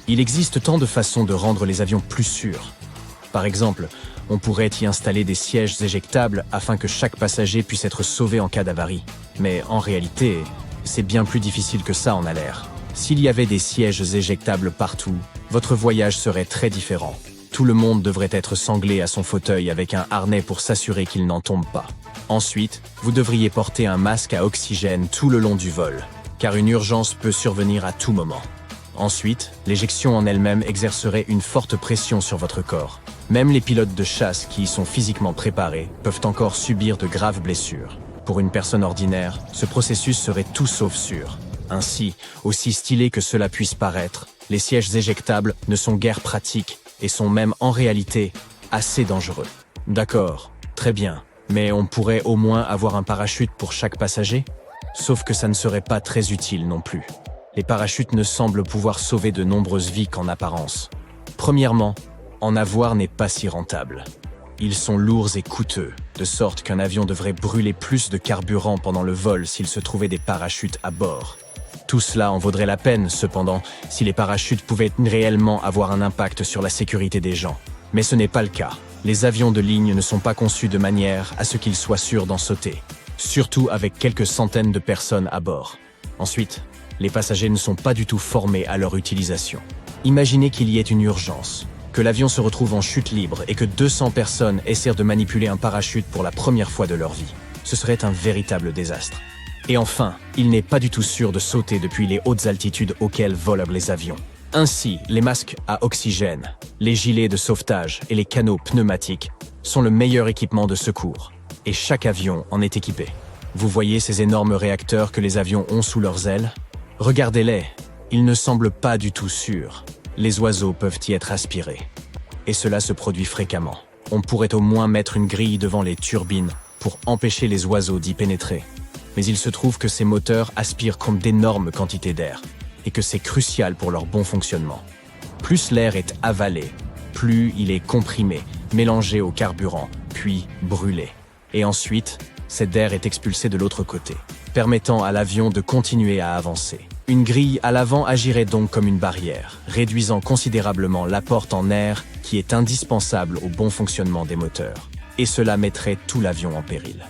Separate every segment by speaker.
Speaker 1: Il existe tant de façons de rendre les avions plus sûrs. Par exemple, on pourrait y installer des sièges éjectables afin que chaque passager puisse être sauvé en cas d'avarie. Mais en réalité, c'est bien plus difficile que ça en a l'air. S'il y avait des sièges éjectables partout, votre voyage serait très différent. Tout le monde devrait être sanglé à son fauteuil avec un harnais pour s'assurer qu'il n'en tombe pas. Ensuite, vous devriez porter un masque à oxygène tout le long du vol, car une urgence peut survenir à tout moment. Ensuite, l'éjection en elle-même exercerait une forte pression sur votre corps. Même les pilotes de chasse qui y sont physiquement préparés peuvent encore subir de graves blessures. Pour une personne ordinaire, ce processus serait tout sauf sûr. Ainsi, aussi stylé que cela puisse paraître, les sièges éjectables ne sont guère pratiques et sont même en réalité assez dangereux. D'accord, très bien, mais on pourrait au moins avoir un parachute pour chaque passager? Sauf que ça ne serait pas très utile non plus. Les parachutes ne semblent pouvoir sauver de nombreuses vies qu'en apparence. Premièrement, en avoir n'est pas si rentable. Ils sont lourds et coûteux, de sorte qu'un avion devrait brûler plus de carburant pendant le vol s'il se trouvait des parachutes à bord. Tout cela en vaudrait la peine, cependant, si les parachutes pouvaient réellement avoir un impact sur la sécurité des gens. Mais ce n'est pas le cas. Les avions de ligne ne sont pas conçus de manière à ce qu'ils soient sûrs d'en sauter, surtout avec quelques centaines de personnes à bord. Ensuite, les passagers ne sont pas du tout formés à leur utilisation. Imaginez qu'il y ait une urgence, que l'avion se retrouve en chute libre et que 200 personnes essaient de manipuler un parachute pour la première fois de leur vie. Ce serait un véritable désastre. Et enfin, il n'est pas du tout sûr de sauter depuis les hautes altitudes auxquelles volent les avions. Ainsi, les masques à oxygène, les gilets de sauvetage et les canots pneumatiques sont le meilleur équipement de secours. Et chaque avion en est équipé. Vous voyez ces énormes réacteurs que les avions ont sous leurs ailes? Regardez-les, ils ne semblent pas du tout sûrs. Les oiseaux peuvent y être aspirés. Et cela se produit fréquemment. On pourrait au moins mettre une grille devant les turbines pour empêcher les oiseaux d'y pénétrer. Mais il se trouve que ces moteurs aspirent comme d'énormes quantités d'air, et que c'est crucial pour leur bon fonctionnement. Plus l'air est avalé, plus il est comprimé, mélangé au carburant, puis brûlé. Et ensuite, cet air est expulsé de l'autre côté, permettant à l'avion de continuer à avancer. Une grille à l'avant agirait donc comme une barrière, réduisant considérablement l'apport en air qui est indispensable au bon fonctionnement des moteurs. Et cela mettrait tout l'avion en péril.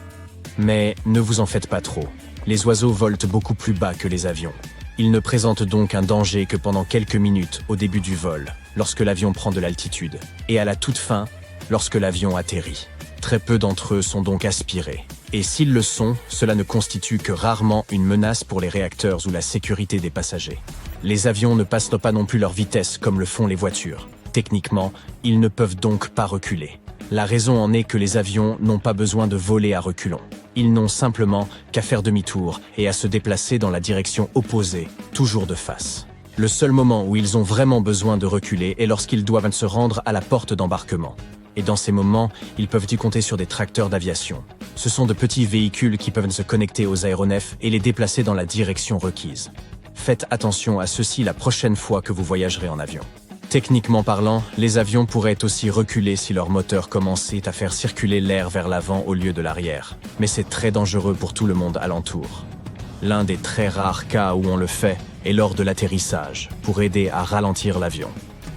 Speaker 1: Mais ne vous en faites pas trop. Les oiseaux volent beaucoup plus bas que les avions. Ils ne présentent donc un danger que pendant quelques minutes au début du vol, lorsque l'avion prend de l'altitude, et à la toute fin, lorsque l'avion atterrit. Très peu d'entre eux sont donc aspirés. Et s'ils le sont, cela ne constitue que rarement une menace pour les réacteurs ou la sécurité des passagers. Les avions ne passent pas non plus leur vitesse comme le font les voitures. Techniquement, ils ne peuvent donc pas reculer. La raison en est que les avions n'ont pas besoin de voler à reculons. Ils n'ont simplement qu'à faire demi-tour et à se déplacer dans la direction opposée, toujours de face. Le seul moment où ils ont vraiment besoin de reculer est lorsqu'ils doivent se rendre à la porte d'embarquement. Et dans ces moments, ils peuvent y compter sur des tracteurs d'aviation. Ce sont de petits véhicules qui peuvent se connecter aux aéronefs et les déplacer dans la direction requise. Faites attention à ceci la prochaine fois que vous voyagerez en avion. Techniquement parlant, les avions pourraient aussi reculer si leur moteur commençait à faire circuler l'air vers l'avant au lieu de l'arrière. Mais c'est très dangereux pour tout le monde alentour. L'un des très rares cas où on le fait est lors de l'atterrissage, pour aider à ralentir l'avion.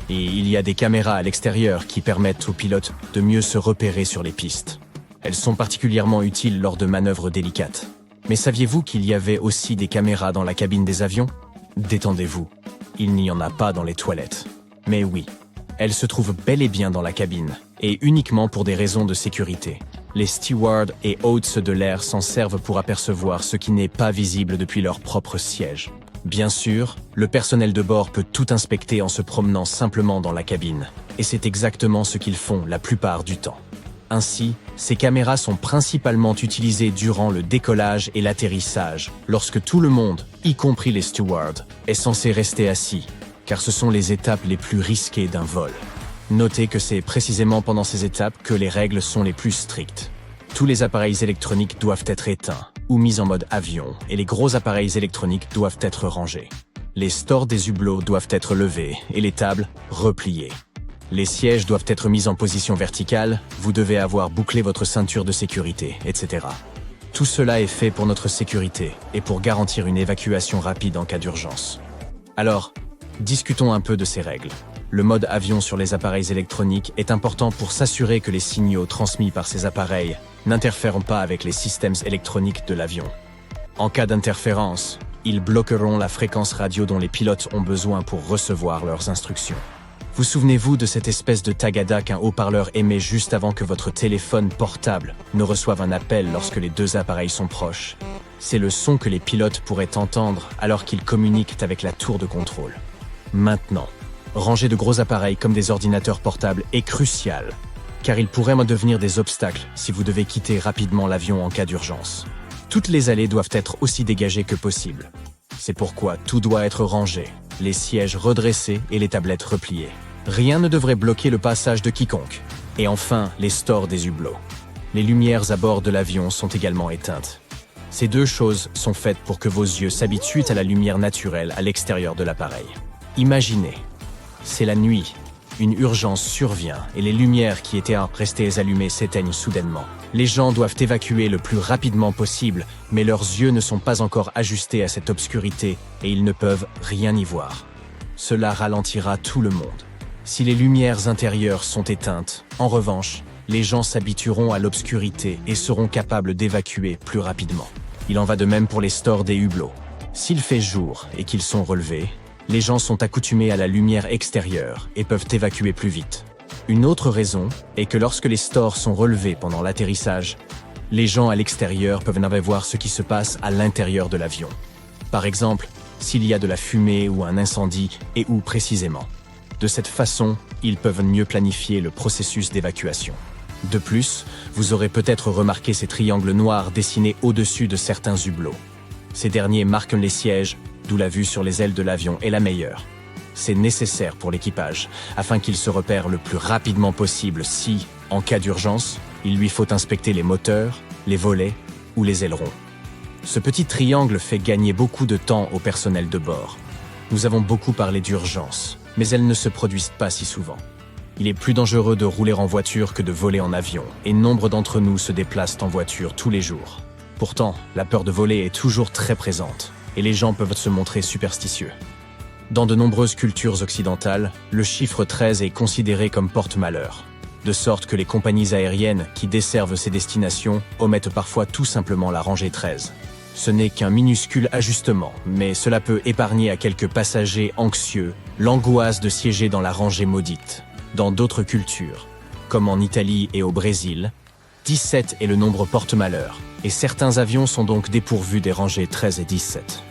Speaker 1: Et il y a des caméras à l'extérieur qui permettent aux pilotes de mieux se repérer sur les pistes. Elles sont particulièrement utiles lors de manœuvres délicates. Mais saviez-vous qu'il y avait aussi des caméras dans la cabine des avions? Détendez-vous, il n'y en a pas dans les toilettes. Mais oui, elles se trouvent bel et bien dans la cabine, et uniquement pour des raisons de sécurité. Les stewards et hôtes de l'air s'en servent pour apercevoir ce qui n'est pas visible depuis leur propre siège. Bien sûr, le personnel de bord peut tout inspecter en se promenant simplement dans la cabine, et c'est exactement ce qu'ils font la plupart du temps. Ainsi, ces caméras sont principalement utilisées durant le décollage et l'atterrissage, lorsque tout le monde, y compris les stewards, est censé rester assis, car ce sont les étapes les plus risquées d'un vol. Notez que c'est précisément pendant ces étapes que les règles sont les plus strictes. Tous les appareils électroniques doivent être éteints ou mis en mode avion, et les gros appareils électroniques doivent être rangés. Les stores des hublots doivent être levés et les tables repliées. Les sièges doivent être mis en position verticale, vous devez avoir bouclé votre ceinture de sécurité, etc. Tout cela est fait pour notre sécurité et pour garantir une évacuation rapide en cas d'urgence. Alors, Discutons un peu de ces règles. Le mode avion sur les appareils électroniques est important pour s'assurer que les signaux transmis par ces appareils n'interfèrent pas avec les systèmes électroniques de l'avion. En cas d'interférence, ils bloqueront la fréquence radio dont les pilotes ont besoin pour recevoir leurs instructions. Vous souvenez-vous de cette espèce de tagada qu'un haut-parleur émet juste avant que votre téléphone portable ne reçoive un appel lorsque les deux appareils sont proches? C'est le son que les pilotes pourraient entendre alors qu'ils communiquent avec la tour de contrôle. Maintenant, ranger de gros appareils comme des ordinateurs portables est crucial, car ils pourraient devenir des obstacles si vous devez quitter rapidement l'avion en cas d'urgence. Toutes les allées doivent être aussi dégagées que possible. C'est pourquoi tout doit être rangé, les sièges redressés et les tablettes repliées. Rien ne devrait bloquer le passage de quiconque. Et enfin, les stores des hublots. Les lumières à bord de l'avion sont également éteintes. Ces deux choses sont faites pour que vos yeux s'habituent à la lumière naturelle à l'extérieur de l'appareil. Imaginez, c'est la nuit. Une urgence survient et les lumières qui étaient restées allumées s'éteignent soudainement. Les gens doivent évacuer le plus rapidement possible, mais leurs yeux ne sont pas encore ajustés à cette obscurité et ils ne peuvent rien y voir. Cela ralentira tout le monde. Si les lumières intérieures sont éteintes, en revanche, les gens s'habitueront à l'obscurité et seront capables d'évacuer plus rapidement. Il en va de même pour les stores des hublots. S'il fait jour et qu'ils sont relevés, les gens sont accoutumés à la lumière extérieure et peuvent évacuer plus vite. Une autre raison est que lorsque les stores sont relevés pendant l'atterrissage, les gens à l'extérieur peuvent ne voir ce qui se passe à l'intérieur de l'avion. Par exemple, s'il y a de la fumée ou un incendie et où précisément. De cette façon, ils peuvent mieux planifier le processus d'évacuation. De plus, vous aurez peut-être remarqué ces triangles noirs dessinés au-dessus de certains hublots. Ces derniers marquent les sièges, d'où la vue sur les ailes de l'avion est la meilleure. C'est nécessaire pour l'équipage, afin qu'il se repère le plus rapidement possible si, en cas d'urgence, il lui faut inspecter les moteurs, les volets ou les ailerons. Ce petit triangle fait gagner beaucoup de temps au personnel de bord. Nous avons beaucoup parlé d'urgence, mais elles ne se produisent pas si souvent. Il est plus dangereux de rouler en voiture que de voler en avion, et nombre d'entre nous se déplacent en voiture tous les jours. Pourtant, la peur de voler est toujours très présente, et les gens peuvent se montrer superstitieux. Dans de nombreuses cultures occidentales, le chiffre 13 est considéré comme porte-malheur, de sorte que les compagnies aériennes qui desservent ces destinations omettent parfois tout simplement la rangée 13. Ce n'est qu'un minuscule ajustement, mais cela peut épargner à quelques passagers anxieux l'angoisse de siéger dans la rangée maudite. Dans d'autres cultures, comme en Italie et au Brésil, 17 est le nombre porte-malheur, et certains avions sont donc dépourvus des rangées 13 et 17.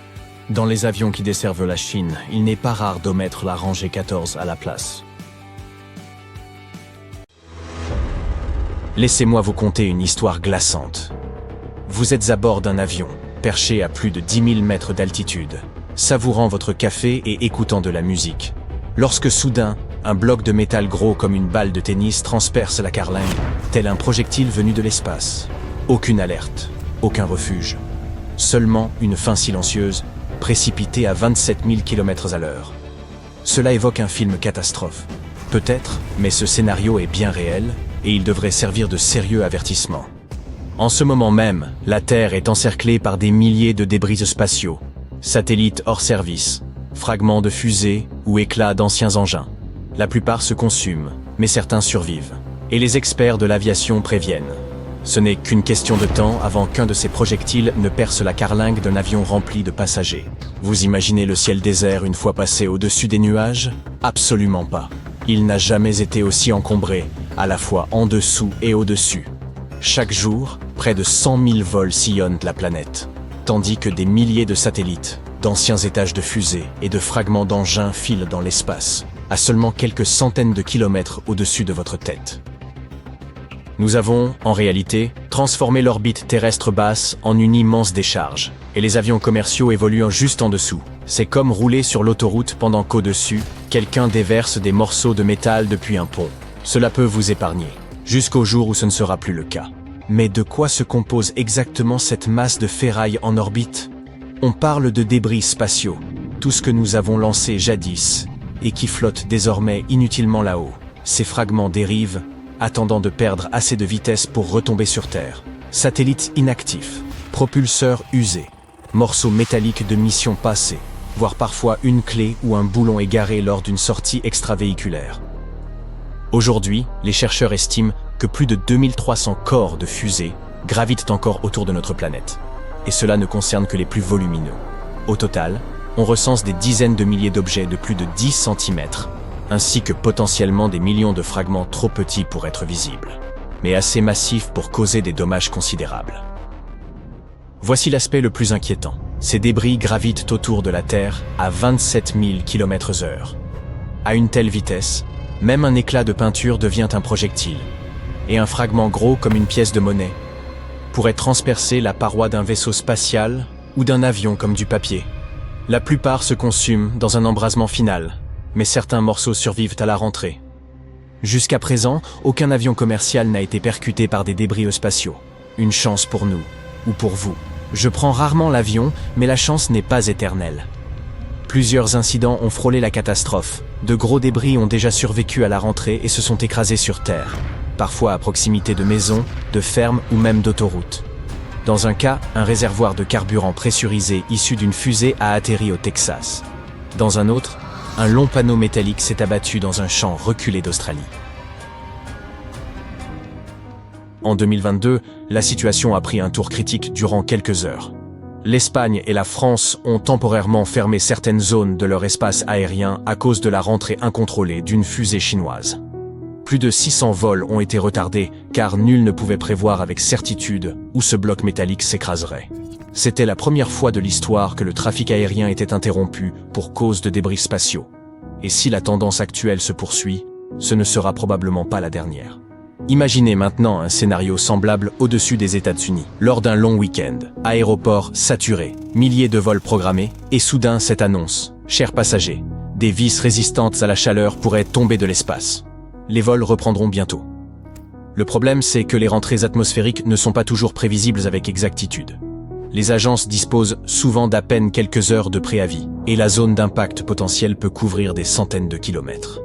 Speaker 1: Dans les avions qui desservent la Chine, il n'est pas rare d'omettre la rangée 14 à la place. Laissez-moi vous conter une histoire glaçante. Vous êtes à bord d'un avion, perché à plus de 10 000 mètres d'altitude, savourant votre café et écoutant de la musique. Lorsque soudain, un bloc de métal gros comme une balle de tennis transperce la carlingue, tel un projectile venu de l'espace. Aucune alerte, aucun refuge. Seulement une fin silencieuse, précipitée à 27 000 km/h. Cela évoque un film catastrophe. Peut-être, mais ce scénario est bien réel, et il devrait servir de sérieux avertissement. En ce moment même, la Terre est encerclée par des milliers de débris spatiaux, satellites hors service, fragments de fusées ou éclats d'anciens engins. La plupart se consument, mais certains survivent. Et les experts de l'aviation préviennent. Ce n'est qu'une question de temps avant qu'un de ces projectiles ne perce la carlingue d'un avion rempli de passagers. Vous imaginez le ciel désert une fois passé au-dessus des nuages? Absolument pas. Il n'a jamais été aussi encombré, à la fois en dessous et au-dessus. Chaque jour, près de 100 000 vols sillonnent la planète, tandis que des milliers de satellites, d'anciens étages de fusées et de fragments d'engins filent dans l'espace, à seulement quelques centaines de kilomètres au-dessus de votre tête. Nous avons, en réalité, transformé l'orbite terrestre basse en une immense décharge, et les avions commerciaux évoluent juste en dessous. C'est comme rouler sur l'autoroute pendant qu'au-dessus, quelqu'un déverse des morceaux de métal depuis un pont. Cela peut vous épargner, jusqu'au jour où ce ne sera plus le cas. Mais de quoi se compose exactement cette masse de ferraille en orbite? On parle de débris spatiaux, tout ce que nous avons lancé jadis, et qui flotte désormais inutilement là-haut. Ces fragments dérivent, attendant de perdre assez de vitesse pour retomber sur Terre. Satellites inactifs, propulseurs usés, morceaux métalliques de missions passées. voire parfois une clé ou un boulon égaré lors d'une sortie extravéhiculaire. Aujourd'hui, les chercheurs estiment que plus de 2300 corps de fusées gravitent encore autour de notre planète. Et cela ne concerne que les plus volumineux. Au total, on recense des dizaines de milliers d'objets de plus de 10 cm, ainsi que potentiellement des millions de fragments trop petits pour être visibles, mais assez massifs pour causer des dommages considérables. Voici l'aspect le plus inquiétant. Ces débris gravitent autour de la Terre à 27 000 km/h. À une telle vitesse, même un éclat de peinture devient un projectile, et un fragment gros comme une pièce de monnaie pourrait transpercer la paroi d'un vaisseau spatial ou d'un avion comme du papier. La plupart se consument dans un embrasement final, mais certains morceaux survivent à la rentrée. Jusqu'à présent, aucun avion commercial n'a été percuté par des débris spatiaux. Une chance pour nous, ou pour vous. Je prends rarement l'avion, mais la chance n'est pas éternelle. Plusieurs incidents ont frôlé la catastrophe. De gros débris ont déjà survécu à la rentrée et se sont écrasés sur Terre, parfois à proximité de maisons, de fermes ou même d'autoroutes. Dans un cas, un réservoir de carburant pressurisé issu d'une fusée a atterri au Texas. Dans un autre, un long panneau métallique s'est abattu dans un champ reculé d'Australie. En 2022, la situation a pris un tour critique durant quelques heures. L'Espagne et la France ont temporairement fermé certaines zones de leur espace aérien à cause de la rentrée incontrôlée d'une fusée chinoise. Plus de 600 vols ont été retardés car nul ne pouvait prévoir avec certitude où ce bloc métallique s'écraserait. C'était la première fois de l'histoire que le trafic aérien était interrompu pour cause de débris spatiaux. Et si la tendance actuelle se poursuit, ce ne sera probablement pas la dernière. Imaginez maintenant un scénario semblable au-dessus des États-Unis. Lors d'un long week-end, aéroport saturé, milliers de vols programmés, et soudain cette annonce. Chers passagers, des vis résistantes à la chaleur pourraient tomber de l'espace. Les vols reprendront bientôt. Le problème, c'est que les rentrées atmosphériques ne sont pas toujours prévisibles avec exactitude. Les agences disposent souvent d'à peine quelques heures de préavis, et la zone d'impact potentiel peut couvrir des centaines de kilomètres.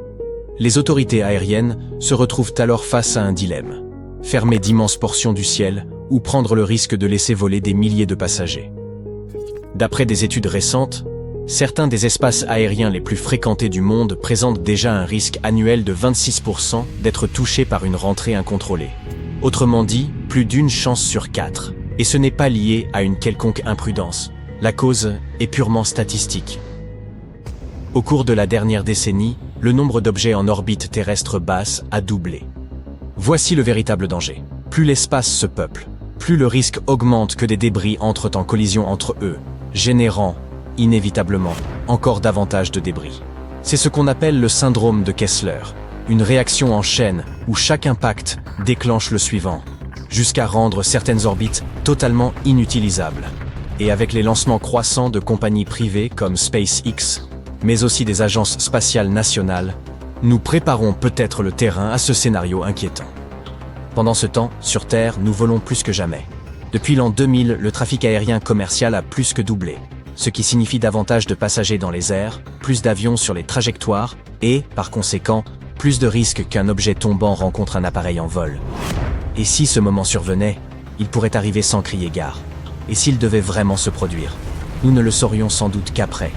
Speaker 1: Les autorités aériennes se retrouvent alors face à un dilemme. Fermer d'immenses portions du ciel ou prendre le risque de laisser voler des milliers de passagers. D'après des études récentes, certains des espaces aériens les plus fréquentés du monde présentent déjà un risque annuel de 26% d'être touchés par une rentrée incontrôlée. Autrement dit, plus d'une chance sur 4. Et ce n'est pas lié à une quelconque imprudence. La cause est purement statistique. Au cours de la dernière décennie, le nombre d'objets en orbite terrestre basse a doublé. Voici le véritable danger. Plus l'espace se peuple, plus le risque augmente que des débris entrent en collision entre eux, générant, inévitablement, encore davantage de débris. C'est ce qu'on appelle le syndrome de Kessler, une réaction en chaîne où chaque impact déclenche le suivant, jusqu'à rendre certaines orbites totalement inutilisables. Et avec les lancements croissants de compagnies privées comme SpaceX, mais aussi des agences spatiales nationales, nous préparons peut-être le terrain à ce scénario inquiétant. Pendant ce temps, sur Terre, nous volons plus que jamais. Depuis l'an 2000, le trafic aérien commercial a plus que doublé, ce qui signifie davantage de passagers dans les airs, plus d'avions sur les trajectoires et, par conséquent, plus de risques qu'un objet tombant rencontre un appareil en vol. Et si ce moment survenait, il pourrait arriver sans crier gare. Et s'il devait vraiment se produire, nous ne le saurions sans doute qu'après.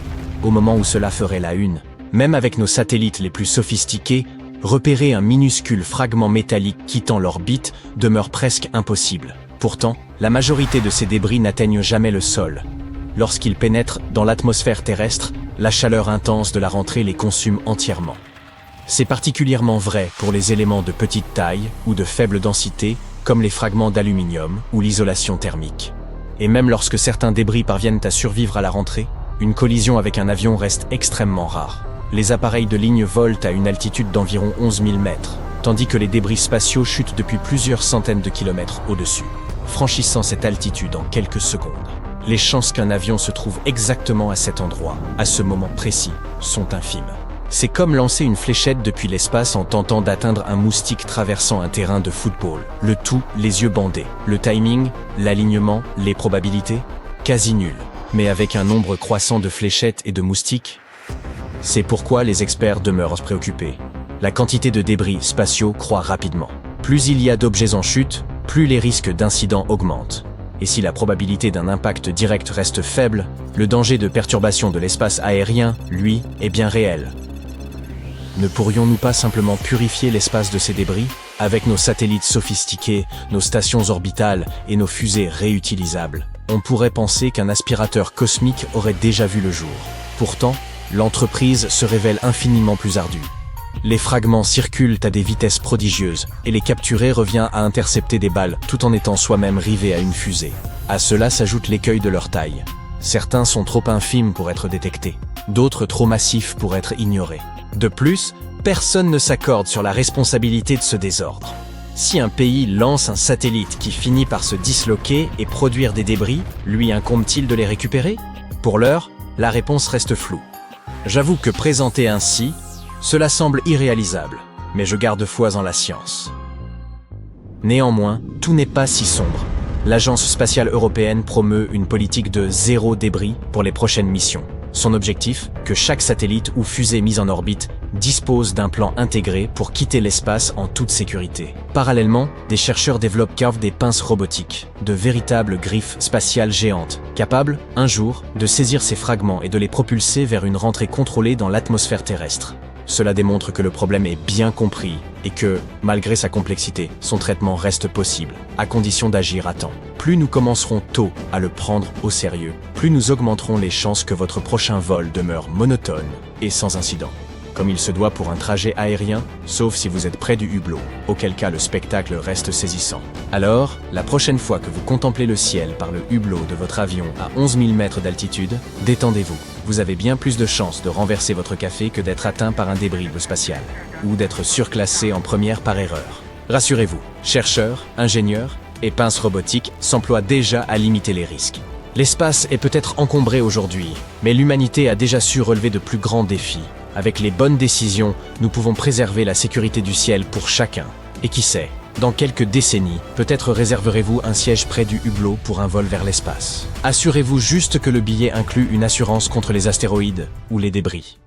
Speaker 1: Au moment où cela ferait la une, même avec nos satellites les plus sophistiqués, repérer un minuscule fragment métallique quittant l'orbite demeure presque impossible. Pourtant, la majorité de ces débris n'atteignent jamais le sol. Lorsqu'ils pénètrent dans l'atmosphère terrestre, la chaleur intense de la rentrée les consume entièrement. C'est particulièrement vrai pour les éléments de petite taille ou de faible densité, comme les fragments d'aluminium ou l'isolation thermique. Et même lorsque certains débris parviennent à survivre à la rentrée, une collision avec un avion reste extrêmement rare. Les appareils de ligne volent à une altitude d'environ 11 000 mètres, tandis que les débris spatiaux chutent depuis plusieurs centaines de kilomètres au-dessus, franchissant cette altitude en quelques secondes. Les chances qu'un avion se trouve exactement à cet endroit, à ce moment précis, sont infimes. C'est comme lancer une fléchette depuis l'espace en tentant d'atteindre un moustique traversant un terrain de football. Le tout, les yeux bandés. Le timing, l'alignement, les probabilités, quasi nul. Mais avec un nombre croissant de fléchettes et de moustiques, c'est pourquoi les experts demeurent préoccupés. La quantité de débris spatiaux croît rapidement. Plus il y a d'objets en chute, plus les risques d'incidents augmentent. Et si la probabilité d'un impact direct reste faible, le danger de perturbation de l'espace aérien, lui, est bien réel. Ne pourrions-nous pas simplement purifier l'espace de ces débris, avec nos satellites sophistiqués, nos stations orbitales et nos fusées réutilisables? On pourrait penser qu'un aspirateur cosmique aurait déjà vu le jour. Pourtant, l'entreprise se révèle infiniment plus ardue. Les fragments circulent à des vitesses prodigieuses, et les capturer revient à intercepter des balles tout en étant soi-même rivés à une fusée. À cela s'ajoute l'écueil de leur taille. Certains sont trop infimes pour être détectés, d'autres trop massifs pour être ignorés. De plus, personne ne s'accorde sur la responsabilité de ce désordre. Si un pays lance un satellite qui finit par se disloquer et produire des débris, lui incombe-t-il de les récupérer? Pour l'heure, la réponse reste floue. J'avoue que présenté ainsi, cela semble irréalisable, mais je garde foi en la science. Néanmoins, tout n'est pas si sombre. L'Agence spatiale européenne promeut une politique de zéro débris pour les prochaines missions. Son objectif, que chaque satellite ou fusée mise en orbite dispose d'un plan intégré pour quitter l'espace en toute sécurité. Parallèlement, des chercheurs développent des pinces robotiques, de véritables griffes spatiales géantes, capables, un jour, de saisir ces fragments et de les propulser vers une rentrée contrôlée dans l'atmosphère terrestre. Cela démontre que le problème est bien compris et que, malgré sa complexité, son traitement reste possible, à condition d'agir à temps. Plus nous commencerons tôt à le prendre au sérieux, plus nous augmenterons les chances que votre prochain vol demeure monotone et sans incident, comme il se doit pour un trajet aérien, sauf si vous êtes près du hublot, auquel cas le spectacle reste saisissant. Alors, la prochaine fois que vous contemplez le ciel par le hublot de votre avion à 11 000 mètres d'altitude, détendez-vous. Vous avez bien plus de chances de renverser votre café que d'être atteint par un débris spatial, ou d'être surclassé en première par erreur. Rassurez-vous, chercheurs, ingénieurs et pinces robotiques s'emploient déjà à limiter les risques. L'espace est peut-être encombré aujourd'hui, mais l'humanité a déjà su relever de plus grands défis. Avec les bonnes décisions, nous pouvons préserver la sécurité du ciel pour chacun. Et qui sait, dans quelques décennies, peut-être réserverez-vous un siège près du hublot pour un vol vers l'espace. Assurez-vous juste que le billet inclut une assurance contre les astéroïdes ou les débris.